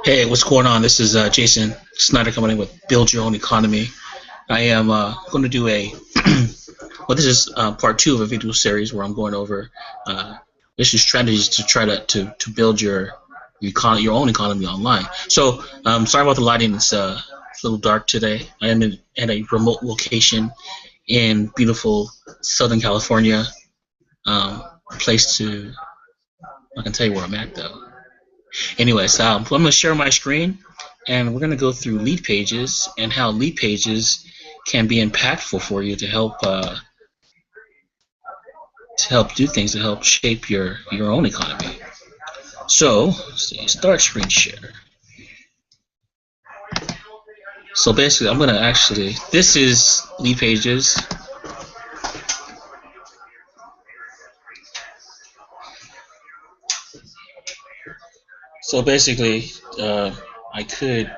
Hey, what's going on? This is Jason Snyder coming in with Build Your Own Economy. I am going to do a well. This is part two of a video series where I'm going over this is strategies to try to build your own economy online. So sorry about the lighting. It's a little dark today. I am at a remote location in beautiful Southern California. A place to I can tell you where I'm at though. Anyways, I'm going to share my screen, and we're going to go through lead pages and how lead pages can be impactful for you to help do things to help shape your own economy. So, let's see, start screen share. So basically, I'm going to this is lead pages. So basically, I could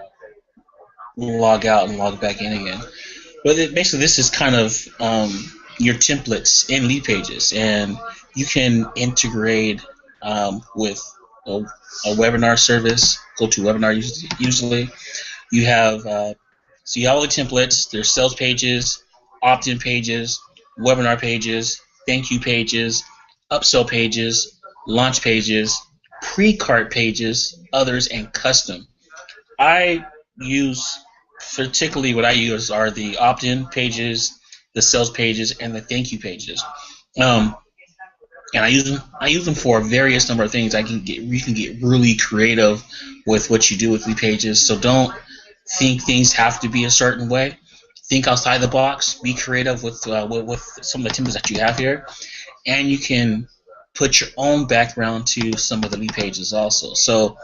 log out and log back in again. But basically, this is kind of your templates in lead pages, and you can integrate with a webinar service. GoToWebinar usually. You have so you have all the templates. There's sales pages, opt-in pages, webinar pages, thank you pages, upsell pages, launch pages, pre-cart pages, others, and custom. I use particularly what I use are the opt-in pages, the sales pages, and the thank you pages. And I use them for various number of things. You can get really creative with what you do with lead pages. So don't think things have to be a certain way. Think outside the box. Be creative with some of the templates that you have here, and you can put your own background to some of the lead pages also. So,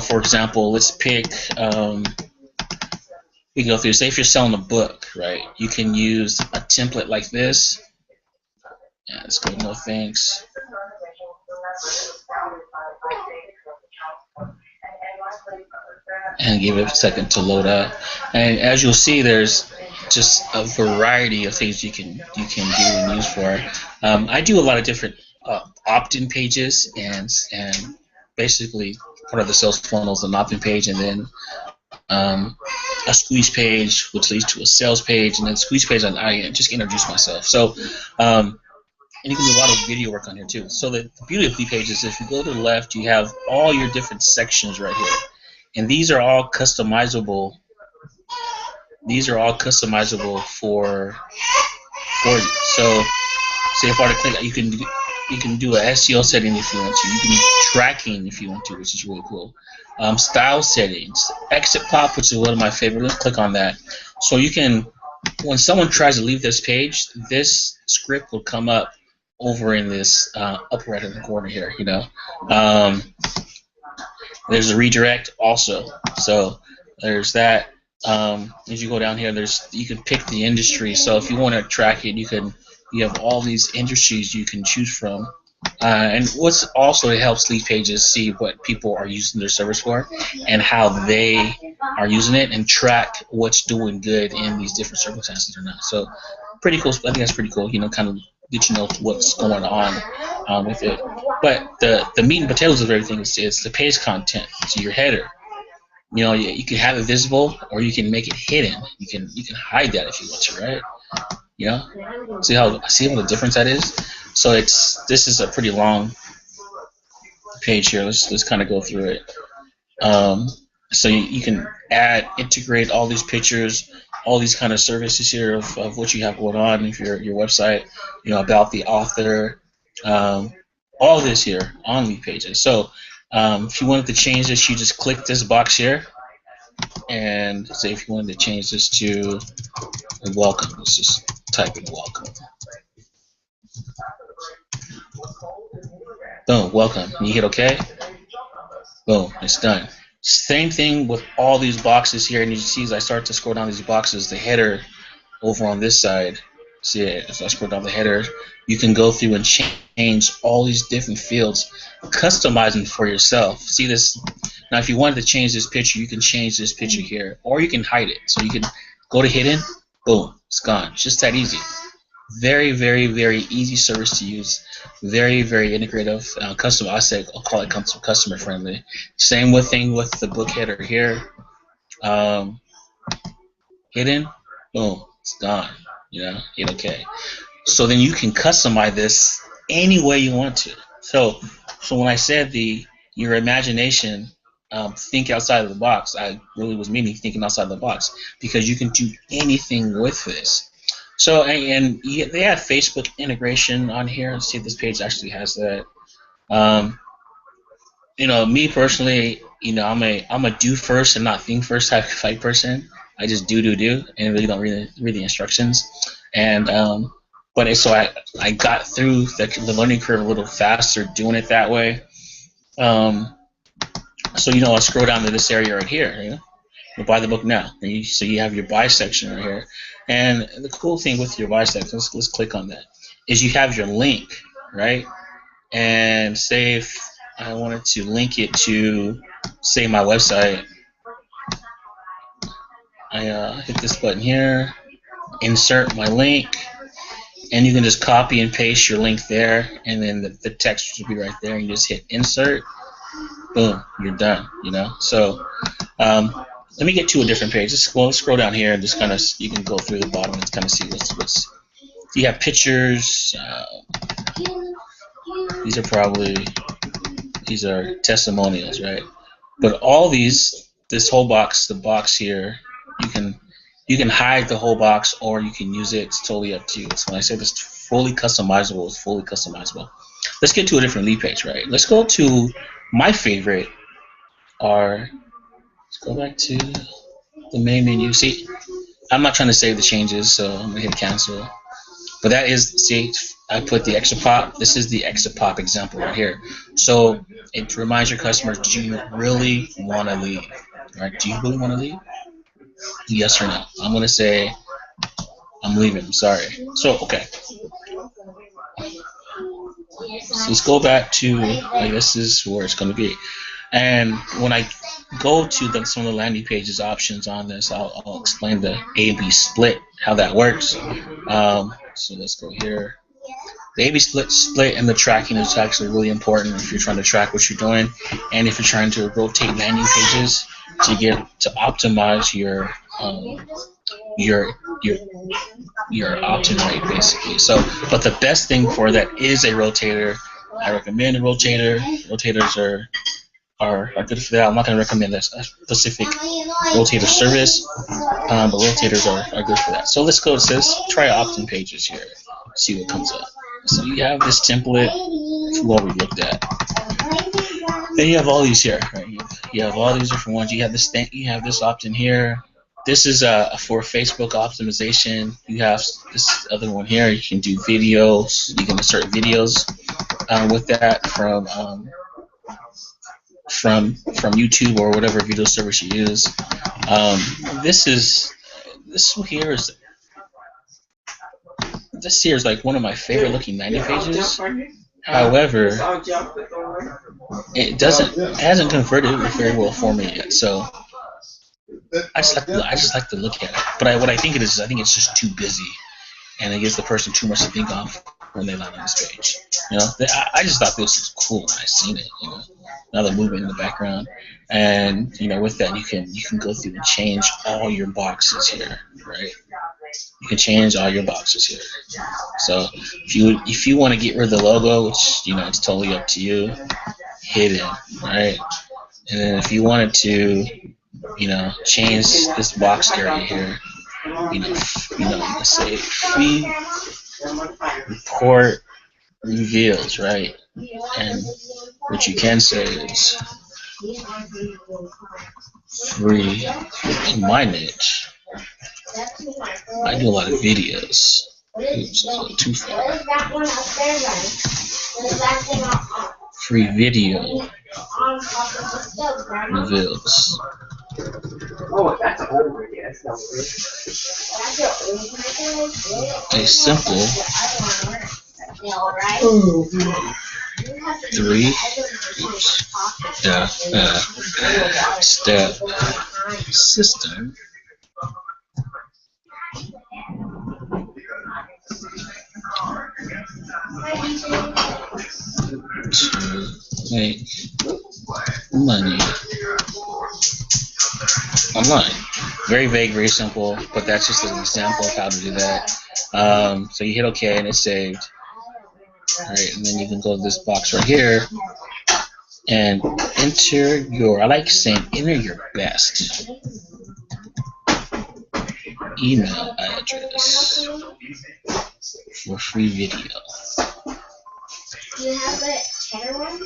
for example, let's pick. We can go through. Say if you're selling a book, right? You can use a template like this. Yeah, let's go. No thanks. And give it a second to load up. And as you'll see, there's just a variety of things you can do and use for. I do a lot of different opt-in pages and basically part of the sales funnel is an opt-in page, and then a squeeze page, which leads to a sales page, and then squeeze page, I just introduce myself. So, and you can do a lot of video work on here too. So the beauty of lead pages is if you go to the left, you have all your different sections right here, and these are all customizable. These are all customizable for you. So, say if I were to click, you can do a SEO setting if you want to. You can do tracking if you want to, which is really cool. Style settings, exit pop, which is one of my favorite. Let's click on that. So you can, when someone tries to leave this page, this script will come up over in this upper right in the corner here. There's a redirect also. So there's that. As you go down here, you can pick the industry. So if you want to track it, you have all these industries you can choose from. And what's also it helps lead pages see what people are using their service for and how they are using it, and track what's doing good in these different circumstances or not. So pretty cool. I think that's pretty cool. Kind of get what's going on with it. But the meat and potatoes of everything is the page content. So your header. You can have it visible, or you can make it hidden. You can hide that if you want to, right? See what the difference that is. So this is a pretty long page here. Let's kind of go through it. So you can integrate all these pictures, all these kind of services here of what you have going on if your website, about the author, all this here on lead pages. So if you wanted to change this, you just click this box here, and say if you wanted to change this to welcome, let's just type in welcome. Boom, welcome. And you hit OK. Boom, it's done. Same thing with all these boxes here, and you see as I start to scroll down these boxes, the header over on this side. See it? As I scroll down the header, you can go through and change all these different fields, customize them for yourself. See this? Now, if you wanted to change this picture, you can change this picture here, or you can hide it. So you can go to hidden, boom, it's gone. It's just that easy. Very, very, very easy service to use. Very, very integrative. I'll call it customer friendly. Same thing with the book header here. Um, Hidden, boom, it's gone. Hit OK. So then you can customize this any way you want to. So when I said your imagination, think outside of the box, I really was meaning thinking outside the box, because you can do anything with this. So and they have Facebook integration on here. Let's see if this page actually has that. Me personally, I'm a do first and not think first type of person. I just do and really don't read the instructions. And so I got through the learning curve a little faster doing it that way. So I'll scroll down to this area right here. You buy the book now. So you have your buy section right here. And the cool thing with your buy section, let's click on that, is you have your link, right? And say if I wanted to link it to, say, my website, I hit this button here, insert my link, and you can just copy and paste your link there, and then the text will be right there. And you just hit insert, boom, you're done. So let me get to a different page. Just scroll down here and just kind of, you can go through the bottom and kind of see what's. You have pictures. These are testimonials, right? But all this whole box, the box here, you can hide the whole box, or you can use it. It's totally up to you. So when I say this fully customizable, it's fully customizable. Let's get to a different lead page, right? Let's go to my favorite. Let's go back to the main menu. See, I'm not trying to save the changes, so I'm gonna hit cancel. But that is, see, I put the extra pop. This is the extra pop example right here. So it reminds your customers, do you really want to leave? Right? Do you really want to leave? Yes or no? I'm going to say, I'm leaving. I'm sorry. So, okay. So let's go back to, this is where it's going to be. And when I go to some of the landing pages options on this, I'll explain the A/B split, how that works. So let's go here. The A/B split and the tracking is actually really important if you're trying to track what you're doing, and if you're trying to rotate landing pages to optimize your opt-in rate, basically. So, but the best thing for that is a rotator. I recommend a rotator. Rotators are good for that. I'm not going to recommend a specific rotator service, but rotators are good for that. So let's go to this. Try opt-in pages here. See what comes up. So you have this template. It's what we looked at. Then you have all these here. Right? You have all these different ones. You have this thing. You have this opt-in here. This is for Facebook optimization. You have this other one here. You can do videos. You can insert videos with that from YouTube or whatever video service you use. This here is like one of my favorite looking landing pages. However, it hasn't converted very well for me yet. So I just like to look at it. But what I think it is I think it's just too busy, and it gives the person too much to think of when they land on this page. I just thought this was cool when I seen it. Another movement in the background, and with that you can go through and change all your boxes here, right? You can change all your boxes here. So if you want to get rid of the logo, which it's totally up to you, hidden, right? And then if you wanted to, change this box area here, let's say free report reveals, right? And what you can say is free. In my niche, I do a lot of videos. Oops, a little too far. Free video reveals. A simple 3-step system make money online. Very vague, very simple, but that's just an example of how to do that. So you hit OK and it's saved. Alright, and then you can go to this box right here and enter your, I like saying enter your best email address for free video. Do you have the cheddar one?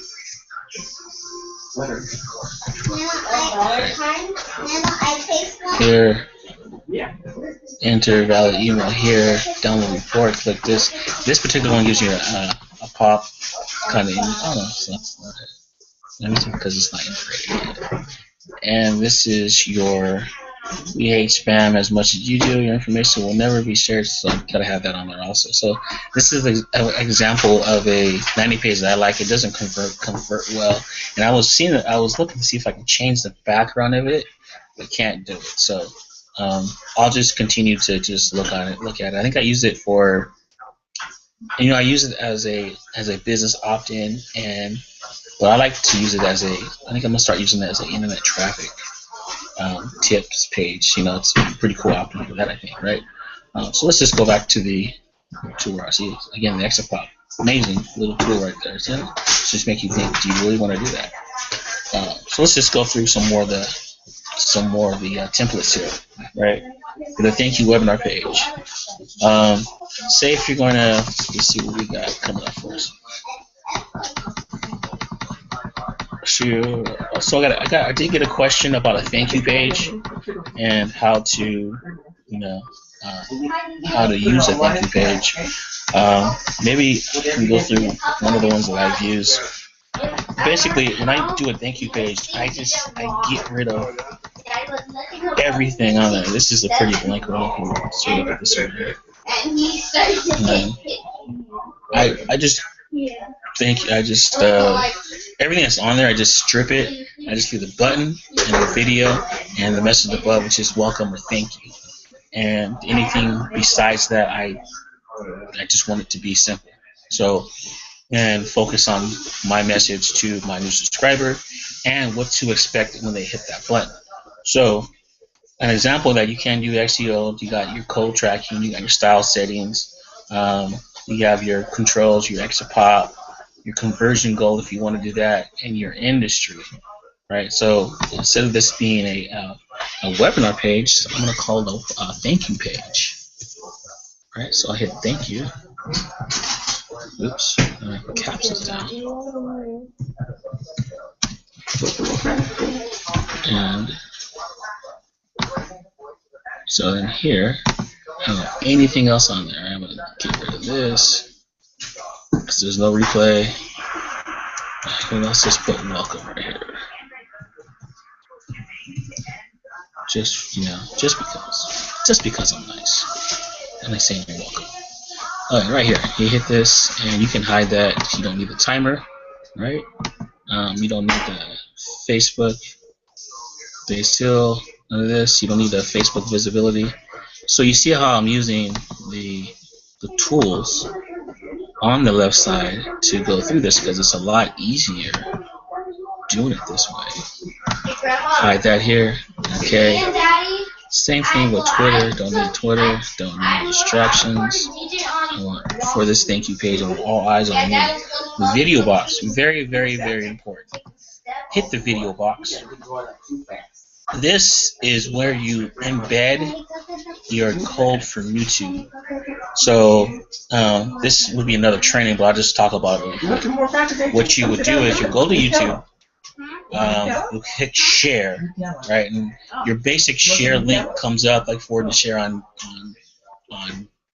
Here, enter valid email here, download report, click this. This particular one gives you a pop kind of, oh no, it's not it. Let me see, because it's not integrated yet. And this is your, we hate spam as much as you do, your information will never be shared, so you gotta have that on there also. So this is an example of a landing page that I like. It doesn't convert well, and I was looking to see if I can change the background of it, but can't do it. So I'll just continue to just look at it. I think I use it for, I use it as a business opt-in, but I like to use it as I think I'm gonna start using it as an internet traffic tips page. It's a pretty cool option for that, I think, right? So let's just go back to the toolbar. See, again, the extra pop. Amazing little tool right there. See, it's just make you think, do you really want to do that? So let's just go through some more of the templates here, right? For the thank you webinar page. Say if you're going to, let's see what we got coming up for us. So I did get a question about a thank you page and how to, how to use a thank you page. Maybe I can go through one of the ones that I've used. Basically, when I do a thank you page, I get rid of everything on there. This is a pretty blank one. You can see, look at this one here. I just everything that's on there, I just strip it. I just leave the button and the video and the message above, which is welcome or thank you. And anything besides that, I just want it to be simple. So, and focus on my message to my new subscriber and what to expect when they hit that button. So, an example that you can do SEO, you got your code tracking, you got your style settings, you have your controls, your extra pop, your conversion goal if you want to do that, and your industry, right? So instead of this being a webinar page, I'm going to call it a thank you page, right? So I hit thank you. Oops, caps it down. And so then here, I don't have anything else on there. I'm going to get rid of this because there's no replay. And let's just put welcome right here. Just because I'm nice. And I say you're welcome. Alright, right here. You hit this and you can hide that if you don't need the timer, right? You don't need the Facebook. They still none of this. You don't need the Facebook visibility. So you see how I'm using the tools on the left side to go through this because it's a lot easier doing it this way. Hide that here. Okay. Same thing with Twitter. Don't need Twitter. Don't need distractions. I want, for this thank you page, I want all eyes on me. The video box. Very, very, very important. Hit the video box. This is where you embed your code for YouTube. So this would be another training, but I'll just talk about it. What you would do is you go to YouTube, you hit share, right, and your basic share link comes up, like forward to share on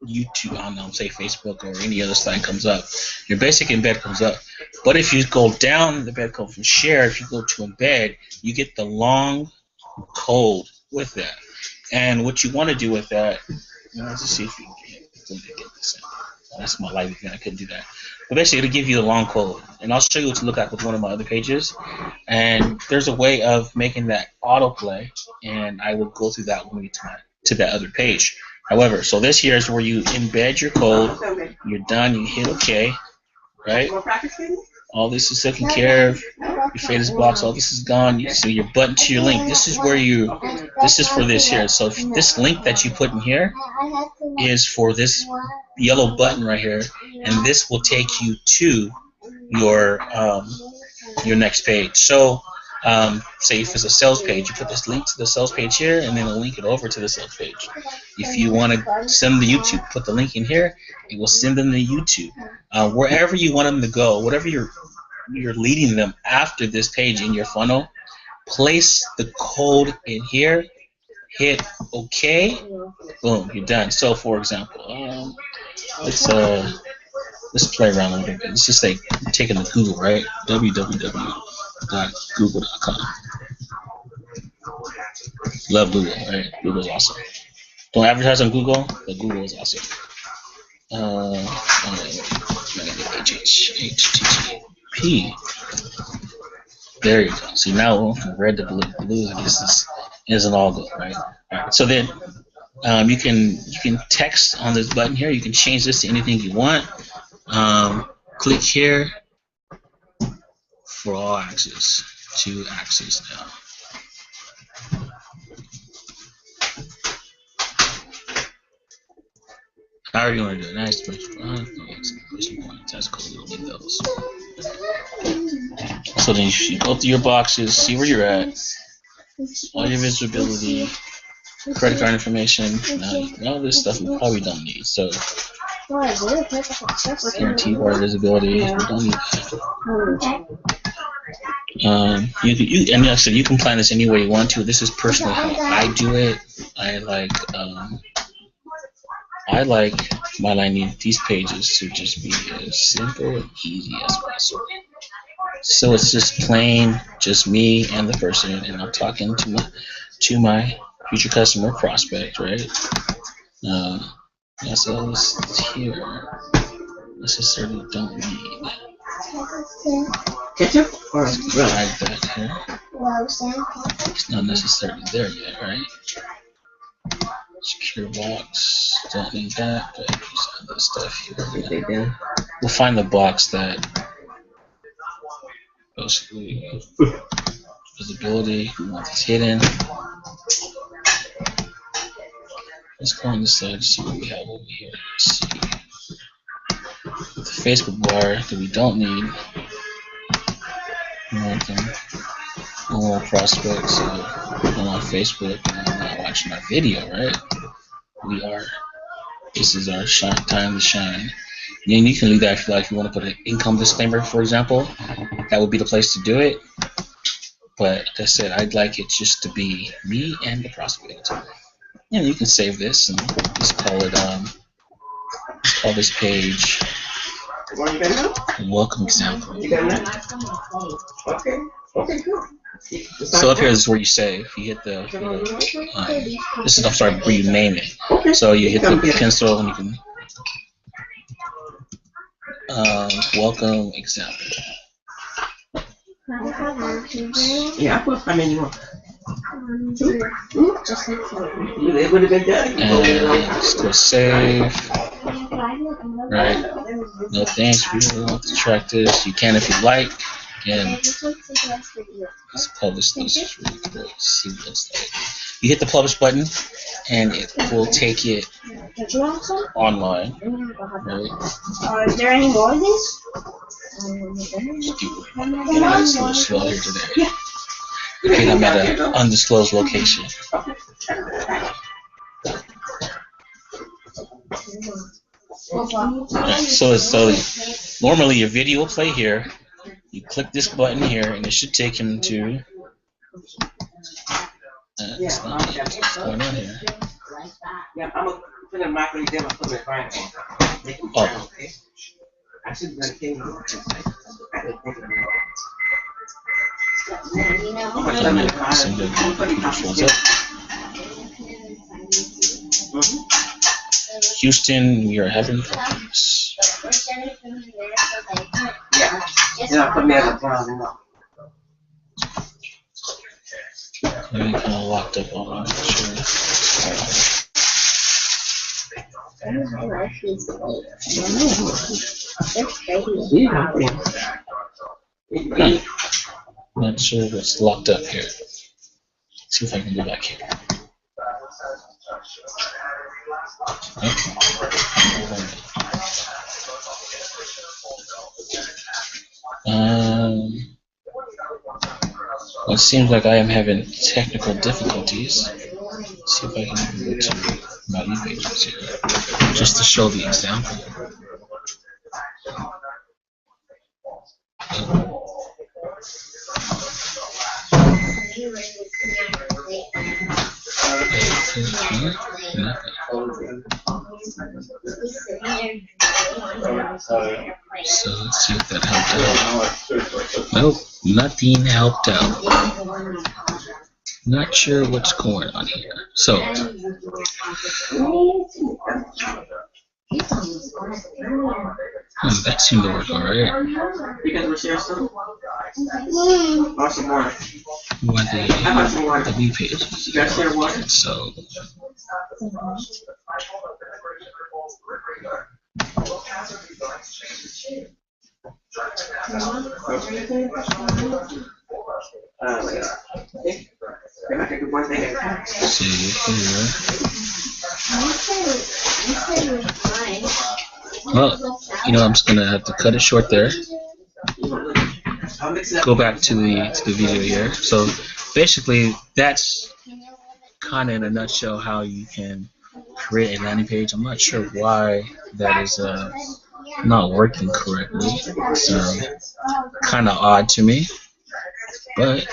YouTube, on say Facebook or any other site comes up. Your basic embed comes up. But if you go down the embed code from share, if you go to embed, you get the long code with that. And what you want to do with that, let's just see if we can get this in. That's my live event, I couldn't do that. But basically it'll give you the long code. And I'll show you what to look at with one of my other pages. And there's a way of making that autoplay, and I will go through that when we get to that other page. However, so this here is where you embed your code, you're done, you hit OK, right? All this is taken care of. Your famous blocks, all this is gone. So your button to your link. This is where you. This is for this here. So if this link that you put in here is for this yellow button right here, and this will take you to your next page. So say if it's a sales page, you put this link to the sales page here, and then it'll link it over to the sales page. If you want to send them to YouTube, put the link in here. It will send them to YouTube. Wherever you want them to go, whatever you're leading them after this page in your funnel, place the code in here. Hit OK. Boom, you're done. So, for example, let's play around a little bit. Let's just say I'm taking the Google, right? www.google.com. Love Google, right? Google's awesome. Don't advertise on Google, but Google is awesome. HTTP. There you go. See, now from red to blue. Blue isn't all good, right? All right. So then you can text on this button here. You can change this to anything you want. Click here for all access. 2 access now. However you want to do it. Nice. That's cool. You don't need those. So then you go through your boxes, see where you're at, all your visibility, credit card information, all this stuff we probably don't need. So guaranteed bar visibility, we don't need that. And like I said, you can plan this any way you want to. This is personally how I do it. I like while I need these pages to just be as simple and easy as possible. So it's just plain, just me and the person, and I'm talking to my future customer prospect, right? That's all this here. Necessarily don't need. Ketchup or like that here. It's not necessarily there yet, right? Secure box, don't need that, but just have this stuff here. We'll find the box that basically visibility, we want this hidden. Let's go on this side to see what we have over here. Let's see. The Facebook bar that we don't need. We want them more prospects on Facebook and not watching our video, right? This is our time to shine. And you can leave that if you like. If you want to put an income disclaimer, for example, that would be the place to do it. But like I said, I'd like it just to be me and the prospect. And you can save this and just call it let's call this page welcome example. Okay, good. So up here is where you save. You hit the this is, I'm sorry, where you name it. So you hit the pencil and you can welcome example. Yeah, I put how many you want. Just like It would have been done. And let's go save. Right. No thanks. We don't want to track this. You can if you like. And let's publish this. It's really great. See what it looks like. You hit the publish button, and it will take it online. Right? Is there any more of these? It's a little slow here today. Okay, I'm at an undisclosed location. Right, so normally your video will play here. You click this button here, and it should take him to. It's not what's going on here. Yeah, I'm gonna put a micro and put it right on. Oh. I should have done Houston, we are having problems. Yeah, put me as a browser now. I'm kind of locked up on it, sure. They're crazy. Not sure if it's locked up here. See if I can go back here. Well, it seems like I am having technical difficulties. Let's see if I can go to my e-pages here, just to show the example. So let's see if that helped out. Nope, nothing helped out. Not sure what's going on here. So that seemed to work alright. What the B page. So see here. Well, I'm just gonna have to cut it short there. Go back to the video here. So basically, that's kind of in a nutshell how you can create a landing page. I'm not sure why that is not working correctly. It's kind of odd to me, but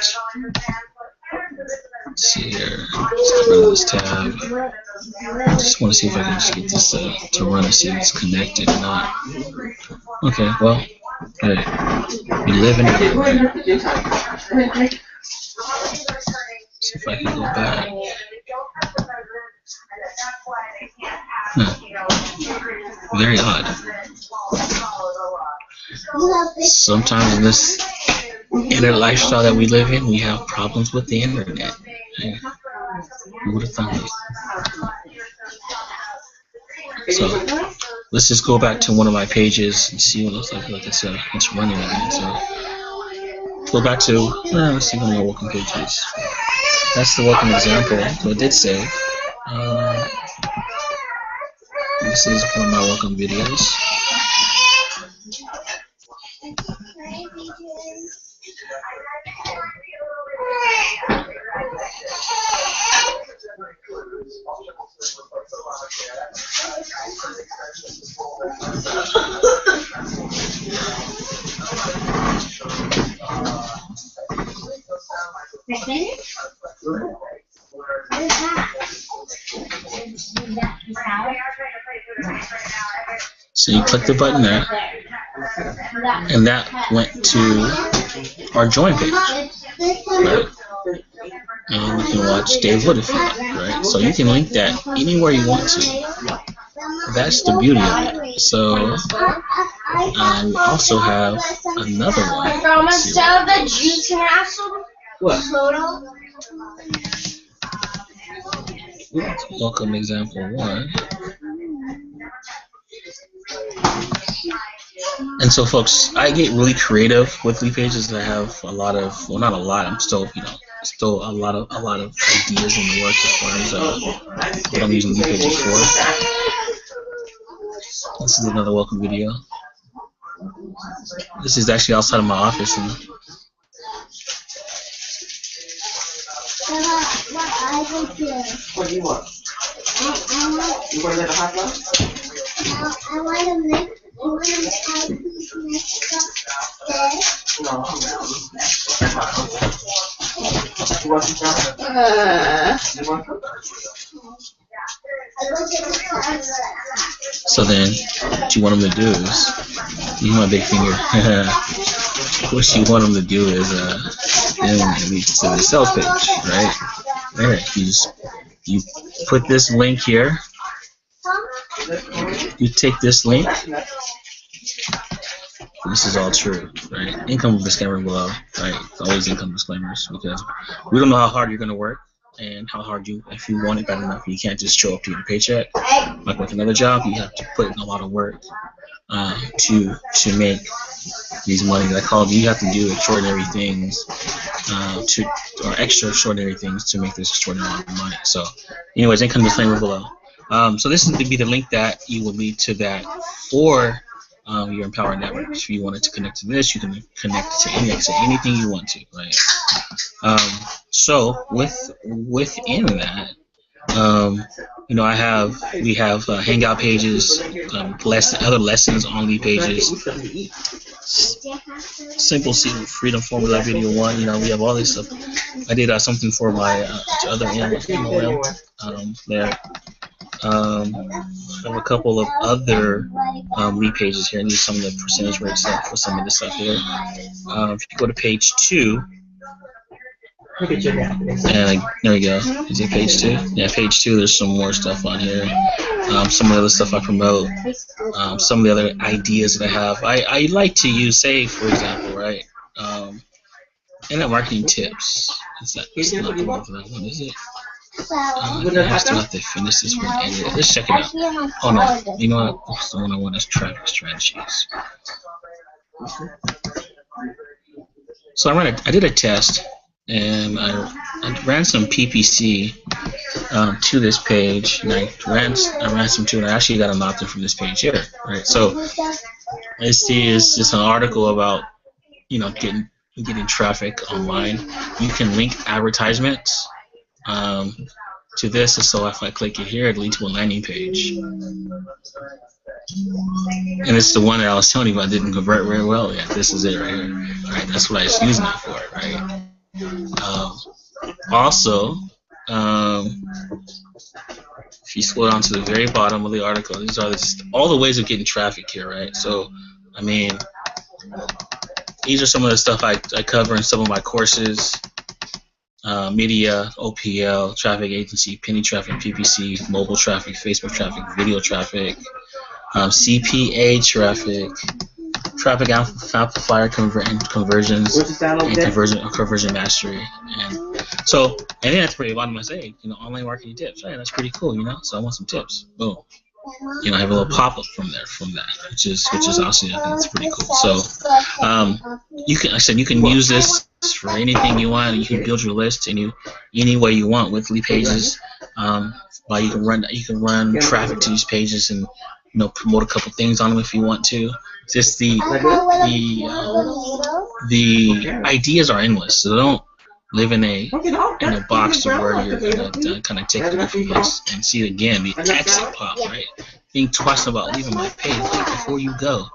let's see here. Let's get rid of this tab. I just want to see if I can just get this to run and see if it's connected or not. Okay, well, hey, we live in it, right? See if I can go back. Very odd. Sometimes in this internet lifestyle that we live in, we have problems with the internet. Who would have thought it? So let's just go back to one of my pages and see what it looks like. It's running again. So go back to let's see one of my welcome pages. That's the welcome example. So it did say this is one of my welcome videos. So you click the button there, and that went to our join page, right? And you can watch Dave Wood if you want, right? So you can link that anywhere you want to. That's the beauty of it. So we also have another one. From instead of the juice international photo. Welcome example 1. And so, folks, I get really creative with lead pages. I have a lot of, well, not a lot. I'm still, still a lot of ideas in the work as far as what I'm using lead pages for. This is another welcome video. This is actually outside of my office. And what do you want? You want to get a hot dog? I want to make No. You want some chocolate? You want some? so then, what you want them to do is, use my big finger. What you want them to do is, then lead to the sales page, right? There, you put this link here. You take this link. This is all true, right? Income disclaimer below, right? It's always income disclaimers because we don't know how hard you're gonna work and how hard if you want it bad enough, you can't just show up to your paycheck. Like with another job, you have to put in a lot of work. to make these money. You have to do extraordinary things or extra extraordinary things to make this extraordinary amount of money. So, anyways, income disclaimer below. So this is to be the link that you will lead to that for your Empower Network. If you wanted to connect to this, you can connect to anything you want to, right? So within that, we have Hangout pages, other lessons only pages, Simple Freedom Formula Video 1. We have all this stuff. I did something for my other MLM there. I have a couple of other lead pages here. I need some of the percentage rates for some of this stuff here. If you go to page 2, and there we go. Is it page 2? Yeah, page 2. There's some more stuff on here. Some of the other stuff I promote. Some of the other ideas that I have. I like to use, say, for example, right? Internet marketing tips. It's not the one for that one, is it? I still have to finish this one. Let's check it out. Oh no, you know what? That's the one I want is traffic strategies. So I did a test, and I ran some PPC to this page, and I ran some too, and I actually got an opt-in from this page here, right? So I see is just an article about getting traffic online. You can link advertisements to this, and so if I click it here, it leads to a landing page. And it's the one that I was telling you about didn't convert very well yet. This is it right here. Right, that's what I was using it for, right? Also, if you scroll down to the very bottom of the article, these are all the ways of getting traffic here, right? So, I mean, these are some of the stuff I cover in some of my courses. Media, OPL, traffic agency, penny traffic, PPC, mobile traffic, Facebook traffic, video traffic, CPA traffic, traffic amplifier conversions, and conversion mastery. And then that's pretty bottom. I say, online marketing tips. Right, that's pretty cool. So I want some tips. Boom. I have a little pop-up from that, which is awesome. I think it's pretty cool. So you can use this for anything you want. You can build your list any way you want with lead pages. You can run traffic to these pages and promote a couple things on them if you want to. Just the ideas are endless. So don't live in a box to where you're gonna kind of take the different list and see it again. The exit pop, right? Think twice about leaving my page before you go.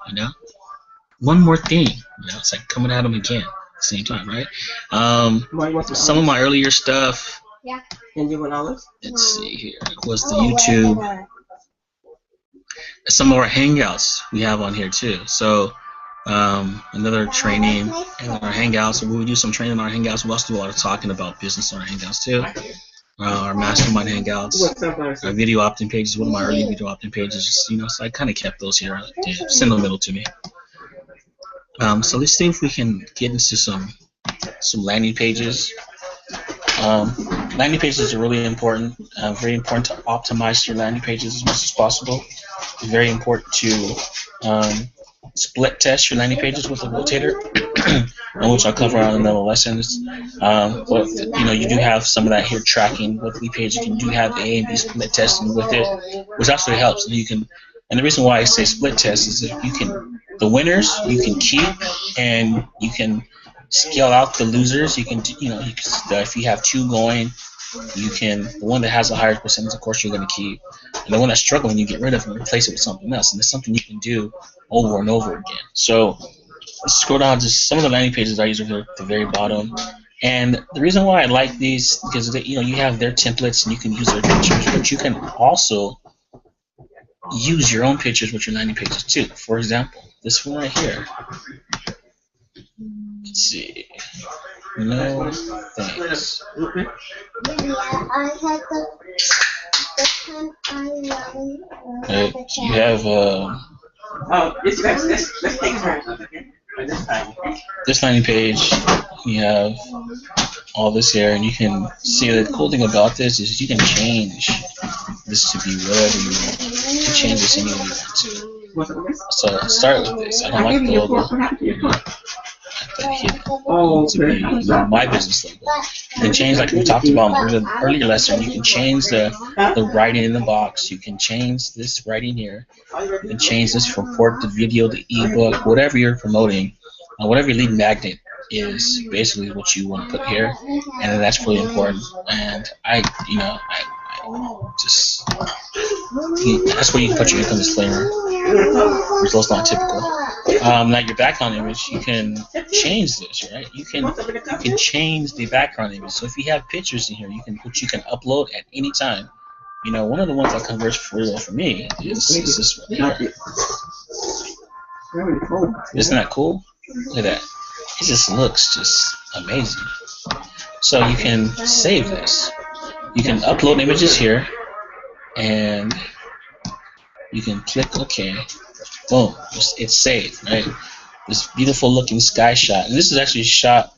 One more thing. It's like coming at them again at the same time, right? Some of my earlier stuff. Yeah. Let's see here. Was the YouTube. Some of our hangouts we have on here too. So. Another training in our hangouts. We do some training in our hangouts. We also do a lot of talking about business on our hangouts too. Our mastermind hangouts, our video opt-in pages. One of my early video opt-in pages, so I kind of kept those here, sentimental to me. So let's see if we can get into some landing pages. Landing pages are really important. Very important to optimize your landing pages as much as possible. Very important to split test your landing pages with a rotator, which I'll cover on another lessons. But you do have some of that here tracking with lead pages. You do have A and B split testing with it, which actually helps. And the reason why I say split test is that the winners you can keep, and you can scale out the losers. You can if you have two going, the one that has the higher percentage, of course, you're going to keep, and the one that's struggling, you get rid of and replace it with something else. And it's something you can do over and over again. So let's scroll down to some of the landing pages I use at the very bottom. And the reason why I like these because you have their templates and you can use their pictures, but you can also use your own pictures with your landing pages too. For example, this one right here. Let's see. No thanks. You have this landing page. You have all this here, and you can see the cool thing about this is you can change this to be whatever you want. You can change this any way you want to. So let's start with this. I don't like the logo. My business logo. You can change, like we talked about in the earlier lesson, you can change the writing in the box. You can change this writing here. You can change this from port to video to ebook, whatever you're promoting, whatever your lead magnet is basically what you want to put here, and then that's really important. And I just that's where you can put your income disclaimer. Results not typical. Now your background image, you can change this, right? You can change the background image. So if you have pictures in here, you can upload at any time. You know, one of the ones that converts really well for me is this one here. Isn't that cool? Look at that. It just looks just amazing. So you can save this. You can upload images here, and you can click OK. Boom, it's saved, right? This beautiful looking sky shot. And this is actually shot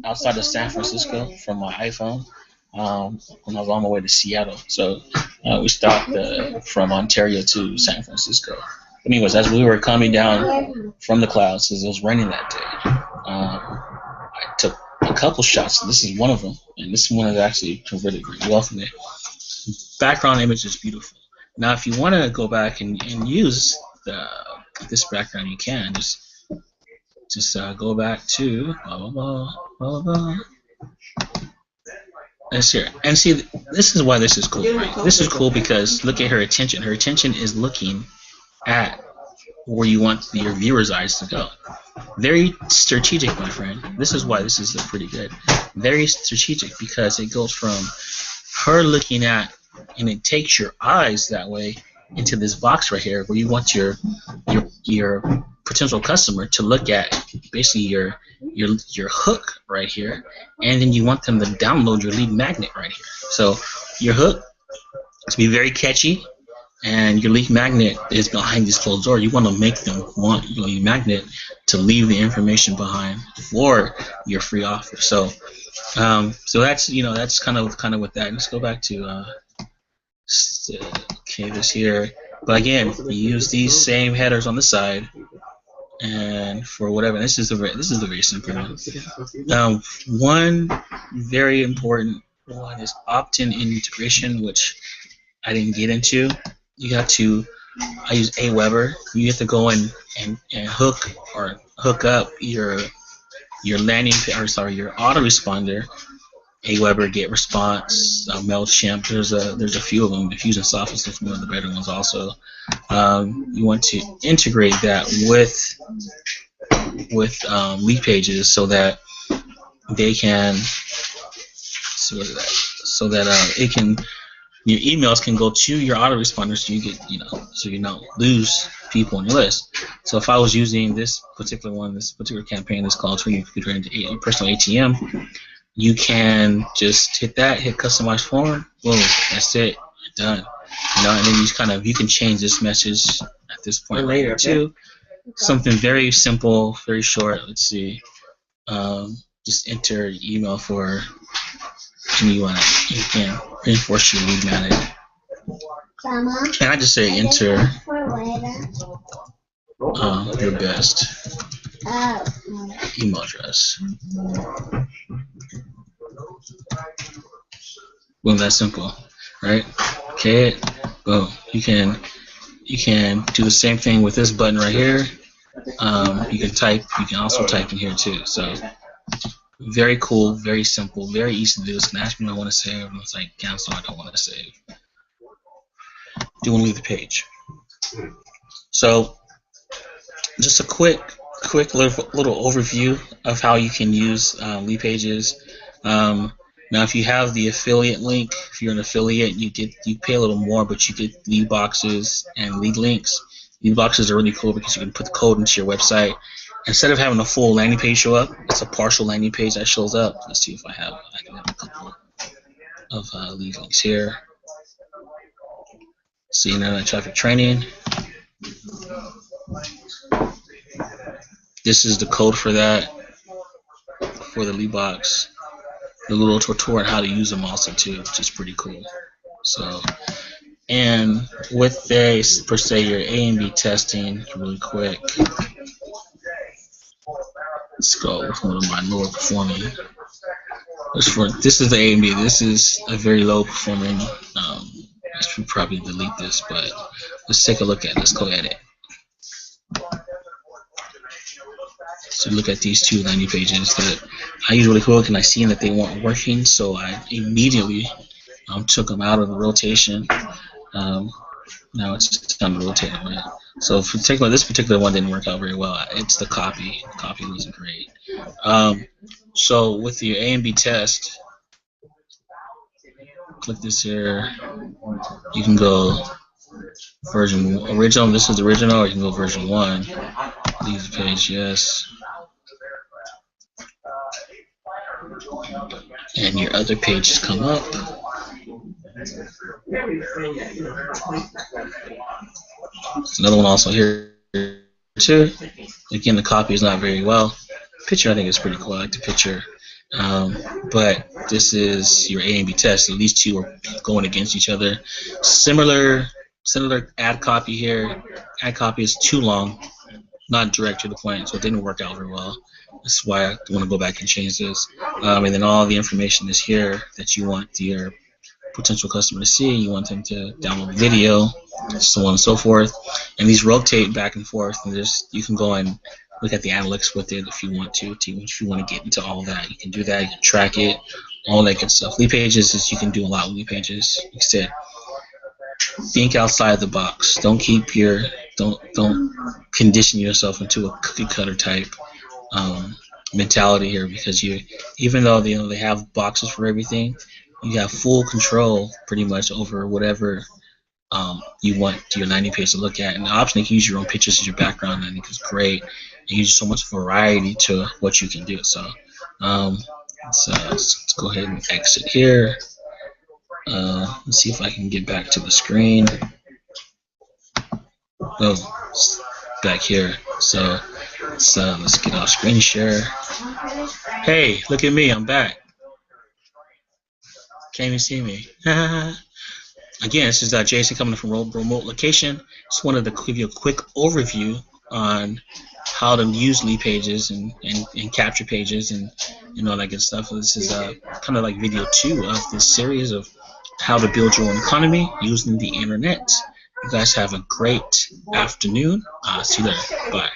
outside of San Francisco from my iPhone when I was on my way to Seattle. So we stopped from Ontario to San Francisco. Anyways, as we were coming down from the clouds, because it was raining that day, I took a couple shots. This is one of them, and this one is actually converted very well for me. Background image is beautiful. Now, if you want to go back and use this background, you can just go back to blah blah blah blah blah. Let's here and see. This is why this is cool. Right? This is cool because look at her attention. Her attention is looking at where you want your viewers' eyes to go. Very strategic, my friend. This is why this is pretty good. Very strategic because it goes from her looking at, and it takes your eyes that way into this box right here where you want your potential customer to look at basically your hook right here, and then you want them to download your lead magnet right here. So your hook to be very catchy, and your lead magnet is behind this closed door. You want to make them want your lead magnet to leave the information behind for your free offer. So so that's that's kind of with that. Let's go back to okay, this here. But again, you use these same headers on the side, and for whatever. This is a very simple one. One very important one is opt-in integration, which I didn't get into. You got to. I use Aweber. You have to go in and hook up your landing your autoresponder. Aweber, GetResponse, Mailchimp. There's a few of them. Infusionsoft is one of the better ones also. You want to integrate that with lead pages so that they can it can, your emails can go to your autoresponder, so you get so you don't lose people on your list. So if I was using this particular campaign that's called Turn Your Computer into Personal ATM, you can just hit customize form, boom, that's it, you're done. And then you can change this message at this point later too. Something very simple, very short. Let's see. Just enter email for you can reinforce your lead magnet. And I just say enter your best email address. Boom, that's simple, right? Okay, boom. You can do the same thing with this button right here. You can also type in here too. So very cool, very simple, very easy to do. It's going to ask me if I want to save. And it's like cancel. I don't want to save. Do want to leave the page. So just a quick little overview of how you can use lead pages. Now, if you have the affiliate link, if you're an affiliate, you pay a little more, but you get lead boxes and lead links. Lead boxes are really cool because you can put the code into your website. Instead of having a full landing page show up, it's a partial landing page that shows up. Let's see if I can have a couple of lead links here. See, internet traffic training. This is the code for that, for the lead box. The little tutorial on how to use them also too, which is pretty cool. So And with this, per se, your A and B testing, really quick. Let's go with one of my lower performing. This is the A and B. This is a very low performing. I should probably delete this, but let's take a look at it. Let's go edit. So look at these two landing pages that I used really quick, and I seen that they weren't working, so I immediately took them out of the rotation. Now it's time to rotate them, right? So for this particular one didn't work out very well. It's the copy. The copy wasn't great. So with your A and B test, click this here. You can go version original. This is the original, or you can go version 1. Leave the page, yes. And your other pages come up. There's another one also here too. Again, the copy is not very well. Picture, I think, is pretty cool. I like the picture. But this is your A and B test. So these two are going against each other. Similar ad copy here. Ad copy is too long, not direct to the point, so it didn't work out very well. That's why I want to go back and change this. And then all the information is here that you want your potential customer to see. You want them to download the video, so on and so forth. And these rotate back and forth, and you can go and look at the analytics with it if you want to. If you want to get into all that, you can do that. You can track it, all that good stuff. Lead pages is you can do a lot with lead pages. Like I said, think outside the box. Don't condition yourself into a cookie cutter type mentality here, because even though they have boxes for everything, you have full control pretty much over whatever you want your landing page to look at. And the option you can use your own pictures as your background, I think is great. It gives you so much variety to what you can do. So let's go ahead and exit here. Let's see if I can get back to the screen. Oh, back here. So let's get off screen share. Hey, look at me, I'm back. Can't even see me. Again, this is Jason coming from remote location. Just wanted to give you a quick overview on how to use lead pages and capture pages and all that good stuff. This is kind of like video 2 of this series of how to build your own economy using the internet. You guys have a great afternoon. See you later. Bye.